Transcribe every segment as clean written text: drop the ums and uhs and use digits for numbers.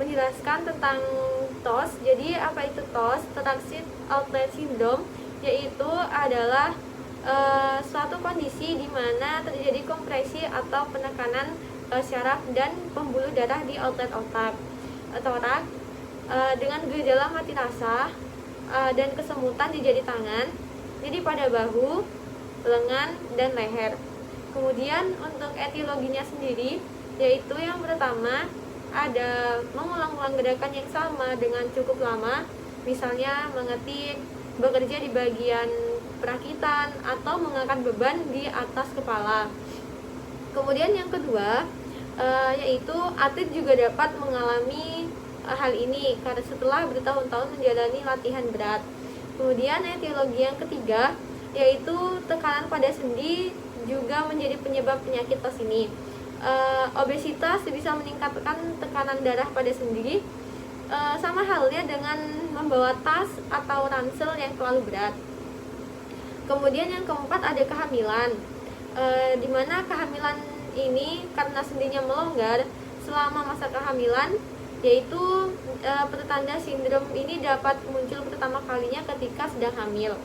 menjelaskan tentang TOS. Jadi apa itu TOS? Toxic Outlet Syndrome, yaitu adalah suatu kondisi di mana terjadi kompresi atau penekanan syaraf dan pembuluh darah di outlet otak torak dengan gejala mati rasa dan kesemutan di jari tangan, jadi pada bahu, lengan, dan leher. Kemudian untuk etiologinya sendiri, yaitu yang pertama ada mengulang-ulang gerakan yang sama dengan cukup lama, misalnya mengetik, bekerja di bagian perakitan, atau mengangkat beban di atas kepala. Kemudian yang kedua yaitu atlet juga dapat mengalami hal ini karena setelah bertahun-tahun menjalani latihan berat. Kemudian etiologi yang ketiga yaitu tekanan pada sendi juga menjadi penyebab penyakit TOS ini. Obesitas bisa meningkatkan tekanan darah pada sendi, sama halnya dengan membawa tas atau ransel yang terlalu berat. Kemudian yang keempat ada kehamilan, di mana kehamilan ini karena sendinya melonggar selama masa kehamilan, yaitu pertanda sindrom ini dapat muncul pertama kalinya ketika sedang hamil.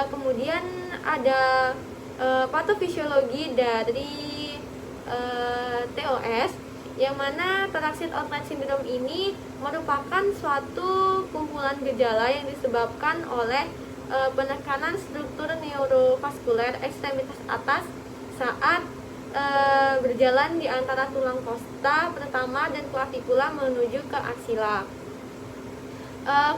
Kemudian ada patofisiologi dari TOS, yang mana Thoracic Outlet Syndrome ini merupakan suatu kumpulan gejala yang disebabkan oleh penekanan struktur neurovaskuler ekstremitas atas saat berjalan di antara tulang kosta pertama dan klavikula menuju ke aksila.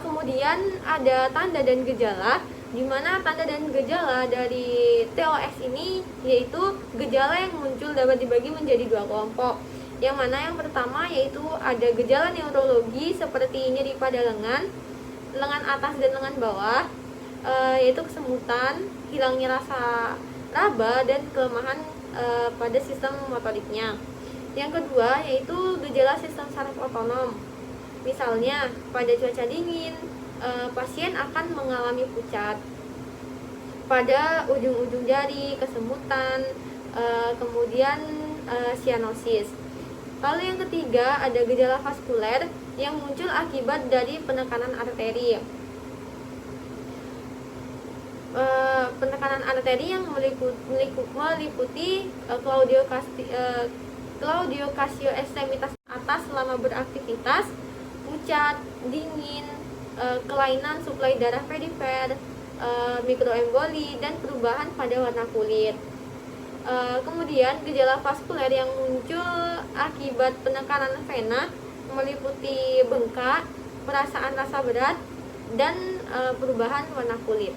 Kemudian ada tanda dan gejala, di mana tanda dan gejala dari TOS ini yaitu gejala yang muncul dapat dibagi menjadi dua kelompok. Yang mana yang pertama yaitu ada gejala neurologi seperti nyeri pada lengan atas dan lengan bawah, yaitu kesemutan, hilangnya rasa raba, dan kelemahan pada sistem motoriknya. Yang kedua yaitu gejala sistem saraf otonom. Misalnya pada cuaca dingin, pasien akan mengalami pucat pada ujung-ujung jari, kesemutan, kemudian sianosis. Lalu yang ketiga ada gejala vaskuler yang muncul akibat dari penekanan arteri. Penekanan arteri yang meliputi claudiocasio ekstremitas atas selama beraktivitas, pucat, dingin, kelainan suplai darah perifer, mikroemboli, dan perubahan pada warna kulit. Kemudian gejala vaskuler yang muncul akibat penekanan vena meliputi bengkak, perasaan rasa berat, dan perubahan warna kulit.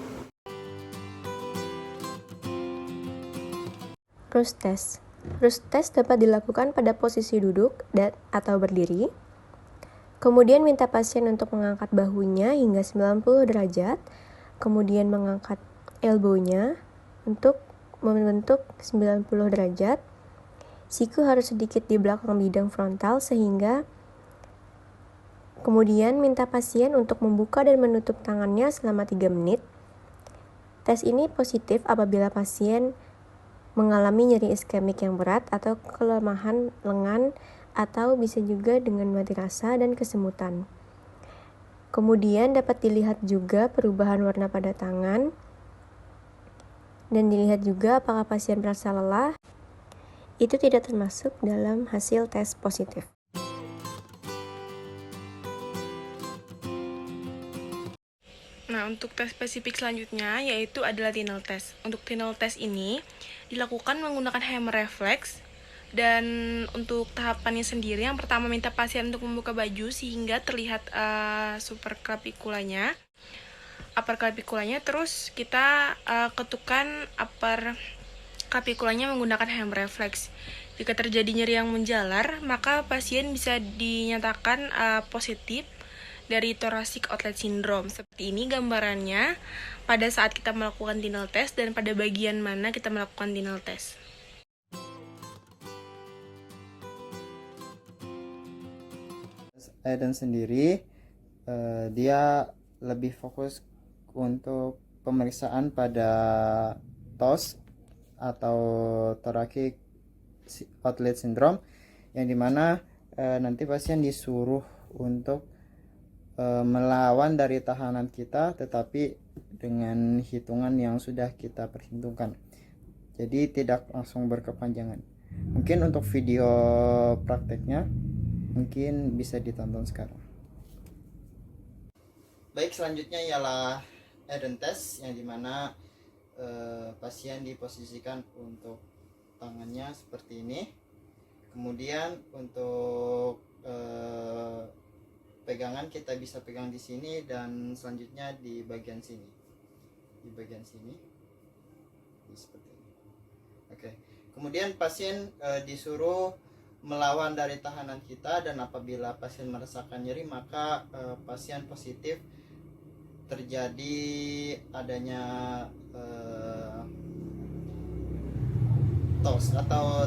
Rust test. Rust test dapat dilakukan pada posisi duduk atau berdiri. Kemudian minta pasien untuk mengangkat bahunya hingga 90 derajat, kemudian mengangkat elbownya untuk membentuk 90 derajat. Siku harus sedikit di belakang bidang frontal sehingga kemudian minta pasien untuk membuka dan menutup tangannya selama 3 menit. Tes ini positif apabila pasien mengalami nyeri iskemik yang berat atau kelemahan lengan, atau bisa juga dengan mati rasa dan kesemutan. Kemudian dapat dilihat juga perubahan warna pada tangan, dan dilihat juga apakah pasien merasa lelah. Itu tidak termasuk dalam hasil tes positif. Nah, untuk tes spesifik selanjutnya yaitu adalah Tinel test. Untuk Tinel test ini dilakukan menggunakan hammer reflex, dan untuk tahapannya sendiri yang pertama minta pasien untuk membuka baju sehingga terlihat upper claviculanya, terus kita ketukan upper claviculanya menggunakan hammer reflex. Jika terjadi nyeri yang menjalar, maka pasien bisa dinyatakan positif dari Thoracic Outlet Syndrome. Seperti ini gambarannya pada saat kita melakukan Tinel test dan pada bagian mana kita melakukan Tinel test. Eden sendiri dia lebih fokus untuk pemeriksaan pada TOS atau Thoracic Outlet Syndrome, yang dimana nanti pasien disuruh untuk melawan dari tahanan kita, tetapi dengan hitungan yang sudah kita perhitungkan. Jadi tidak langsung berkepanjangan. Mungkin untuk video prakteknya mungkin bisa ditonton sekarang. Baik, selanjutnya ialah Eden test, yang dimana pasien diposisikan untuk tangannya seperti ini. Kemudian untuk pegangan kita bisa pegang di sini, dan selanjutnya di bagian sini, seperti ini. Oke. Kemudian pasien disuruh melawan dari tahanan kita, dan apabila pasien merasakan nyeri maka pasien positif terjadi adanya TOS atau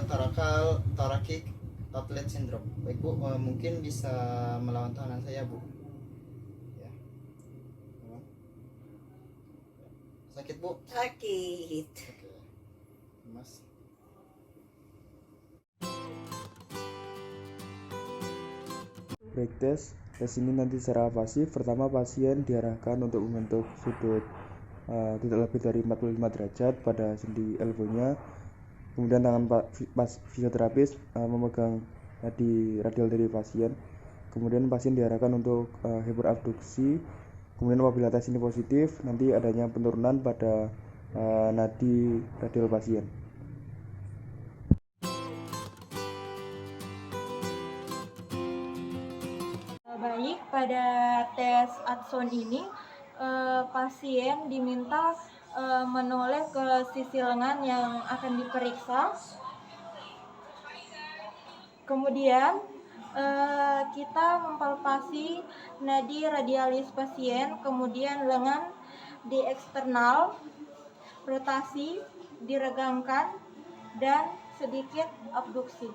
thoracic outlet syndrome. Baik Bu, mungkin bisa melawan tahanan saya Bu. Ya. Sakit Bu? Sakit. Oke. Mas. Break test. Tes ini nanti secara pasif. Pertama, pasien diarahkan untuk membentuk sudut tidak lebih dari 45 derajat pada sendi elbownya. Kemudian tangan fisioterapis memegang nadi radial dari pasien. Kemudian pasien diarahkan untuk hiperabduksi. Kemudian apabila tes ini positif, nanti adanya penurunan pada nadi radial pasien. Baik, pada tes Adson ini pasien diminta menoleh ke sisi lengan yang akan diperiksa. Kemudian kita mempalpasi nadi radialis pasien, kemudian lengan di eksternal, rotasi, diregangkan, dan sedikit abduksi.